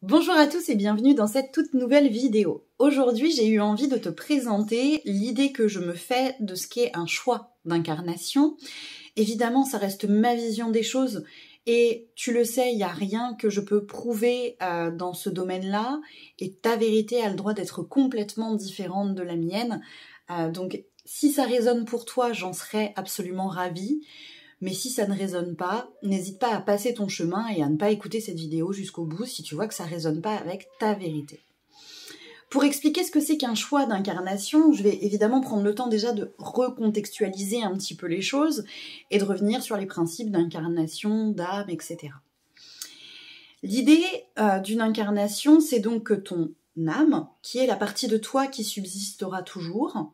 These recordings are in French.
Bonjour à tous et bienvenue dans cette toute nouvelle vidéo. Aujourd'hui, j'ai eu envie de te présenter l'idée que je me fais de ce qu'est un choix d'incarnation. Évidemment, ça reste ma vision des choses et tu le sais, il n'y a rien que je peux prouver dans ce domaine-là et ta vérité a le droit d'être complètement différente de la mienne. Donc, si ça résonne pour toi, j'en serais absolument ravie. Mais si ça ne résonne pas, n'hésite pas à passer ton chemin et à ne pas écouter cette vidéo jusqu'au bout si tu vois que ça ne résonne pas avec ta vérité. Pour expliquer ce que c'est qu'un choix d'incarnation, je vais évidemment prendre le temps déjà de recontextualiser un petit peu les choses et de revenir sur les principes d'incarnation, d'âme, etc. L'idée d'une incarnation, c'est donc que ton âme, qui est la partie de toi qui subsistera toujours,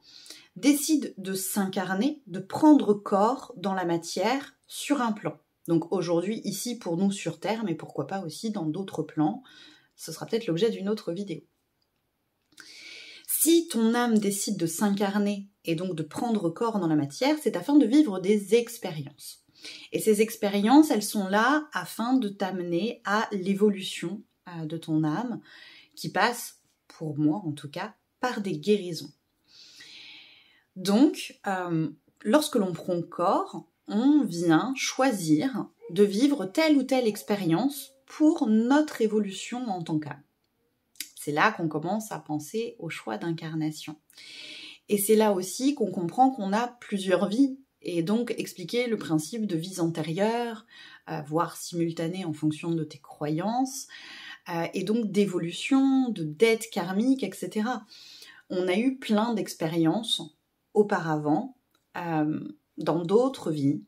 décide de s'incarner, de prendre corps dans la matière sur un plan. Donc aujourd'hui, ici pour nous sur Terre, mais pourquoi pas aussi dans d'autres plans. Ce sera peut-être l'objet d'une autre vidéo. Si ton âme décide de s'incarner et donc de prendre corps dans la matière, c'est afin de vivre des expériences. Et ces expériences, elles sont là afin de t'amener à l'évolution de ton âme, qui passe, pour moi en tout cas, par des guérisons. Donc, lorsque l'on prend corps, on vient choisir de vivre telle ou telle expérience pour notre évolution en tant qu'âme. C'est là qu'on commence à penser au choix d'incarnation. Et c'est là aussi qu'on comprend qu'on a plusieurs vies, et donc expliquer le principe de vies antérieures, voire simultanées en fonction de tes croyances, et donc d'évolution, de dettes karmiques, etc. On a eu plein d'expériences auparavant, dans d'autres vies,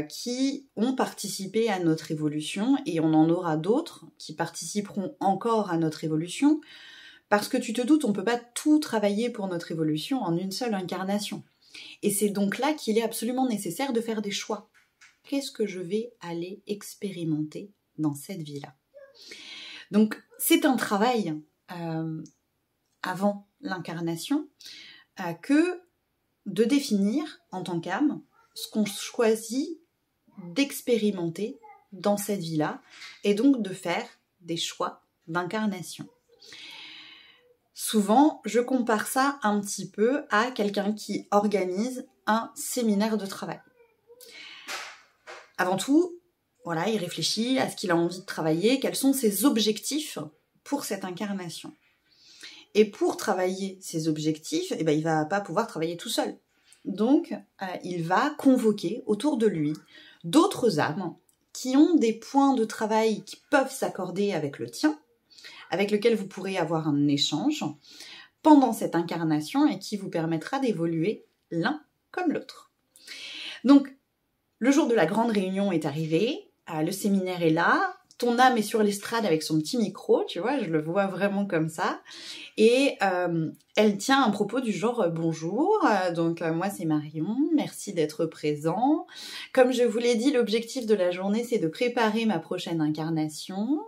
qui ont participé à notre évolution, et on en aura d'autres qui participeront encore à notre évolution, parce que tu te doutes, on ne peut pas tout travailler pour notre évolution en une seule incarnation. Et c'est donc là qu'il est absolument nécessaire de faire des choix. Qu'est-ce que je vais aller expérimenter dans cette vie-là ? Donc c'est un travail avant l'incarnation que de définir en tant qu'âme ce qu'on choisit d'expérimenter dans cette vie-là et donc de faire des choix d'incarnation. Souvent, je compare ça un petit peu à quelqu'un qui organise un séminaire de travail. Avant tout, voilà, il réfléchit à ce qu'il a envie de travailler, quels sont ses objectifs pour cette incarnation. Et pour travailler ses objectifs, il ne va pas pouvoir travailler tout seul. Donc, il va convoquer autour de lui d'autres âmes qui ont des points de travail qui peuvent s'accorder avec le tien, avec lequel vous pourrez avoir un échange pendant cette incarnation et qui vous permettra d'évoluer l'un comme l'autre. Donc, le jour de la grande réunion est arrivé, le séminaire est là, ton âme est sur l'estrade avec son petit micro, tu vois, je le vois vraiment comme ça, et elle tient un propos du genre « Bonjour, moi c'est Marion, merci d'être présent. Comme je vous l'ai dit, l'objectif de la journée c'est de préparer ma prochaine incarnation.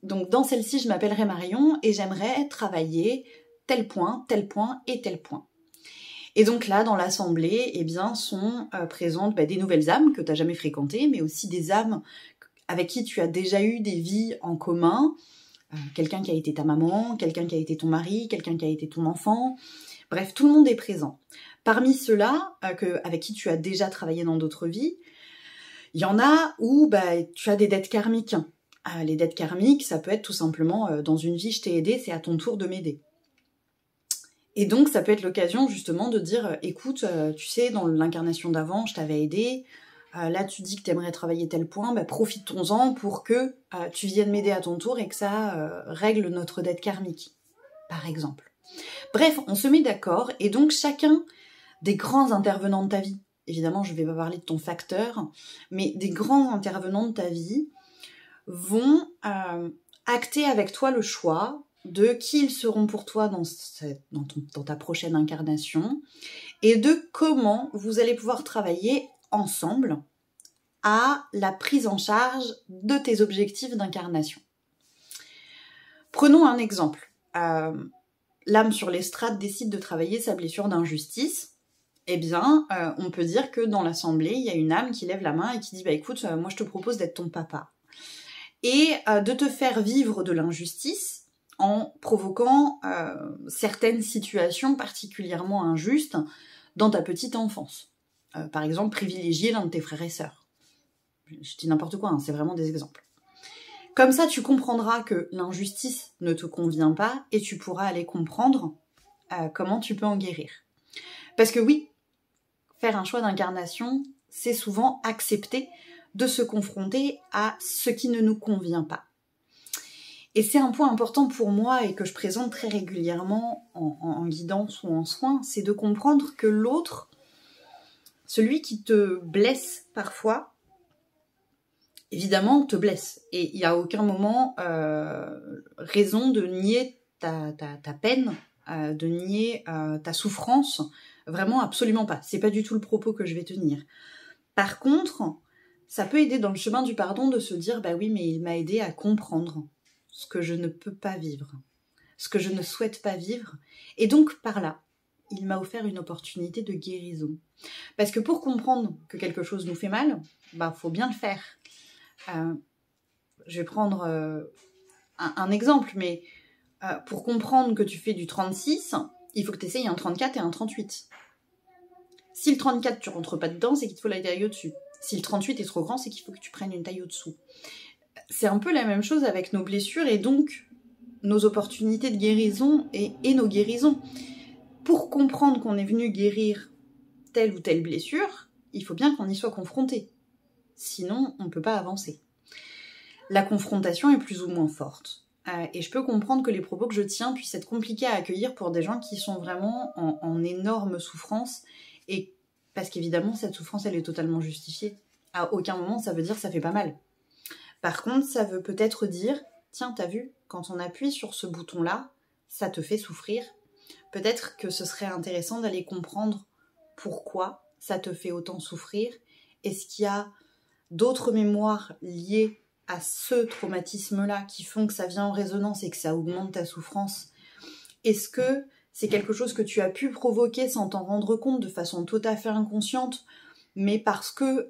Donc dans celle-ci, je m'appellerai Marion et j'aimerais travailler tel point et tel point. » Et donc là, dans l'assemblée, sont présentes des nouvelles âmes que tu n'as jamais fréquentées, mais aussi des âmes avec qui tu as déjà eu des vies en commun, quelqu'un qui a été ta maman, quelqu'un qui a été ton mari, quelqu'un qui a été ton enfant, bref, tout le monde est présent. Parmi ceux-là, avec qui tu as déjà travaillé dans d'autres vies, il y en a où tu as des dettes karmiques. Les dettes karmiques, ça peut être tout simplement, dans une vie je t'ai aidé, c'est à ton tour de m'aider. Et donc ça peut être l'occasion justement de dire, écoute, tu sais, dans l'incarnation d'avant, je t'avais aidé, là tu dis que tu aimerais travailler tel point, profitons-en pour que tu viennes m'aider à ton tour et que ça règle notre dette karmique, par exemple. Bref, on se met d'accord, et donc chacun des grands intervenants de ta vie, évidemment je ne vais pas parler de ton facteur, mais des grands intervenants de ta vie vont acter avec toi le choix de qui ils seront pour toi dans ta prochaine incarnation, et de comment vous allez pouvoir travailler ensemble à la prise en charge de tes objectifs d'incarnation. Prenons un exemple. L'âme sur l'estrade décide de travailler sa blessure d'injustice. On peut dire que dans l'assemblée, il y a une âme qui lève la main et qui dit « écoute, moi je te propose d'être ton papa ». et de te faire vivre de l'injustice en provoquant certaines situations particulièrement injustes dans ta petite enfance. Par exemple, privilégier l'un de tes frères et sœurs. Je dis n'importe quoi, hein, c'est vraiment des exemples. Comme ça, tu comprendras que l'injustice ne te convient pas et tu pourras aller comprendre comment tu peux en guérir. Parce que oui, faire un choix d'incarnation, c'est souvent accepter de se confronter à ce qui ne nous convient pas. Et c'est un point important pour moi et que je présente très régulièrement en guidance ou en soins, c'est de comprendre que l'autre, celui qui te blesse parfois, évidemment te blesse. Et il n'y a aucun moment raison de nier ta peine, de nier ta souffrance. Vraiment, absolument pas. C'est pas du tout le propos que je vais tenir. Par contre, ça peut aider dans le chemin du pardon de se dire, bah oui, mais il m'a aidé à comprendre ce que je ne peux pas vivre, ce que je ne souhaite pas vivre. Et donc, par là, il m'a offert une opportunité de guérison. Parce que pour comprendre que quelque chose nous fait mal, bah, faut bien le faire. Je vais prendre un exemple, mais pour comprendre que tu fais du 36, il faut que tu essayes un 34 et un 38. Si le 34, tu rentres pas dedans, c'est qu'il te faut la taille au-dessus. Si le 38 est trop grand, c'est qu'il faut que tu prennes une taille au-dessous. C'est un peu la même chose avec nos blessures et donc nos opportunités de guérison et nos guérisons. Pour comprendre qu'on est venu guérir telle ou telle blessure, il faut bien qu'on y soit confronté. Sinon, on ne peut pas avancer. La confrontation est plus ou moins forte. Et je peux comprendre que les propos que je tiens puissent être compliqués à accueillir pour des gens qui sont vraiment en énorme souffrance. Et parce qu'évidemment, cette souffrance, elle est totalement justifiée. À aucun moment, ça veut dire que ça fait pas mal. Par contre, ça veut peut-être dire, tiens, t'as vu, quand on appuie sur ce bouton-là, ça te fait souffrir. Peut-être que ce serait intéressant d'aller comprendre pourquoi ça te fait autant souffrir. Est-ce qu'il y a d'autres mémoires liées à ce traumatisme-là qui font que ça vient en résonance et que ça augmente ta souffrance? Est-ce que c'est quelque chose que tu as pu provoquer sans t'en rendre compte de façon tout à fait inconsciente, mais parce que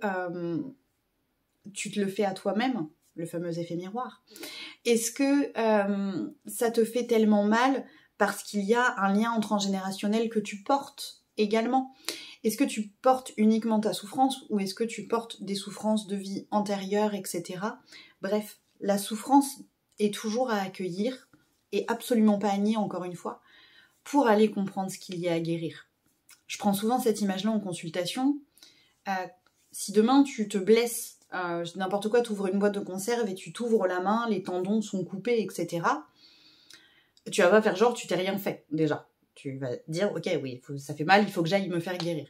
tu te le fais à toi-même, le fameux effet miroir? Est-ce que ça te fait tellement mal parce qu'il y a un lien transgénérationnel que tu portes également? Est-ce que tu portes uniquement ta souffrance ou est-ce que tu portes des souffrances de vie antérieure, etc. Bref, la souffrance est toujours à accueillir et absolument pas à nier, encore une fois, pour aller comprendre ce qu'il y a à guérir. Je prends souvent cette image-là en consultation. Si demain tu te blesses, n'importe quoi, tu ouvres une boîte de conserve et tu t'ouvres la main, les tendons sont coupés, etc. Tu vas pas faire genre tu t'es rien fait, déjà. Tu vas dire, ok, oui, ça fait mal, il faut que j'aille me faire guérir.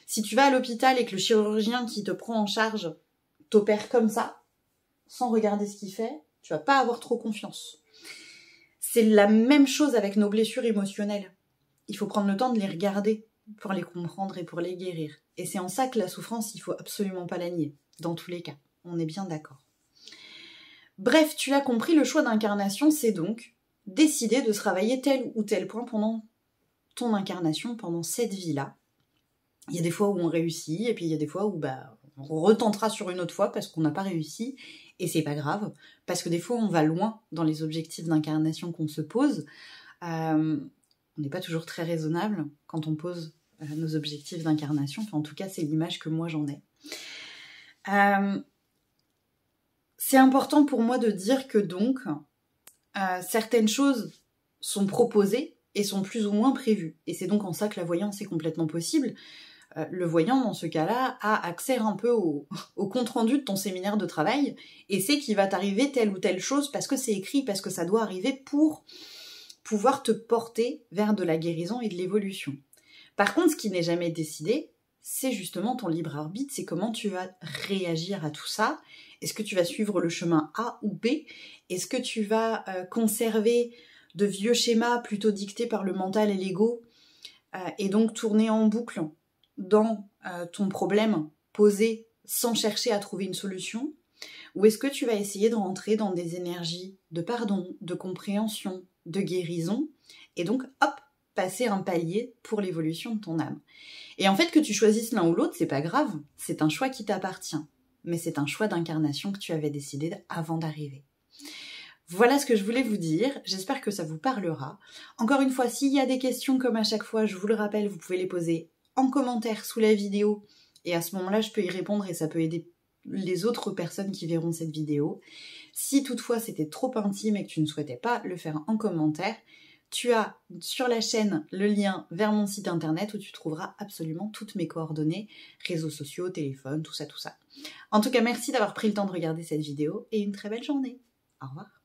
Si tu vas à l'hôpital et que le chirurgien qui te prend en charge t'opère comme ça, sans regarder ce qu'il fait, tu vas pas avoir trop confiance. C'est la même chose avec nos blessures émotionnelles. Il faut prendre le temps de les regarder pour les comprendre et pour les guérir. Et c'est en ça que la souffrance, il faut absolument pas la nier, dans tous les cas. On est bien d'accord. Bref, tu l'as compris, le choix d'incarnation, c'est donc décider de travailler tel ou tel point pendant ton incarnation, pendant cette vie-là. Il y a des fois où on réussit, et puis il y a des fois où on retentera sur une autre fois parce qu'on n'a pas réussi, et c'est pas grave, parce que des fois on va loin dans les objectifs d'incarnation qu'on se pose. On n'est pas toujours très raisonnable quand on pose nos objectifs d'incarnation, enfin en tout cas c'est l'image que moi j'en ai. C'est important pour moi de dire que donc certaines choses sont proposées et sont plus ou moins prévues. Et c'est donc en ça que la voyance est complètement possible. Le voyant, dans ce cas-là, a accès un peu au compte-rendu de ton séminaire de travail et sait qu'il va t'arriver telle ou telle chose parce que c'est écrit, parce que ça doit arriver pour pouvoir te porter vers de la guérison et de l'évolution. Par contre, ce qui n'est jamais décidé, c'est justement ton libre arbitre, c'est comment tu vas réagir à tout ça. Est-ce que tu vas suivre le chemin A ou B? Est-ce que tu vas conserver de vieux schémas plutôt dictés par le mental et l'ego et donc tourner en boucle dans ton problème posé sans chercher à trouver une solution? Ou est-ce que tu vas essayer de rentrer dans des énergies de pardon, de compréhension, de guérison et donc hop, passer un palier pour l'évolution de ton âme? Et en fait, que tu choisisses l'un ou l'autre, c'est pas grave, c'est un choix qui t'appartient. mais c'est un choix d'incarnation que tu avais décidé avant d'arriver. Voilà ce que je voulais vous dire, j'espère que ça vous parlera. Encore une fois, s'il y a des questions comme à chaque fois, je vous le rappelle, vous pouvez les poser en commentaire sous la vidéo, et à ce moment-là, je peux y répondre et ça peut aider les autres personnes qui verront cette vidéo. Si toutefois c'était trop intime et que tu ne souhaitais pas le faire en commentaire, tu as sur la chaîne le lien vers mon site internet où tu trouveras absolument toutes mes coordonnées, réseaux sociaux, téléphone, tout ça, tout ça. En tout cas, merci d'avoir pris le temps de regarder cette vidéo et une très belle journée. Au revoir.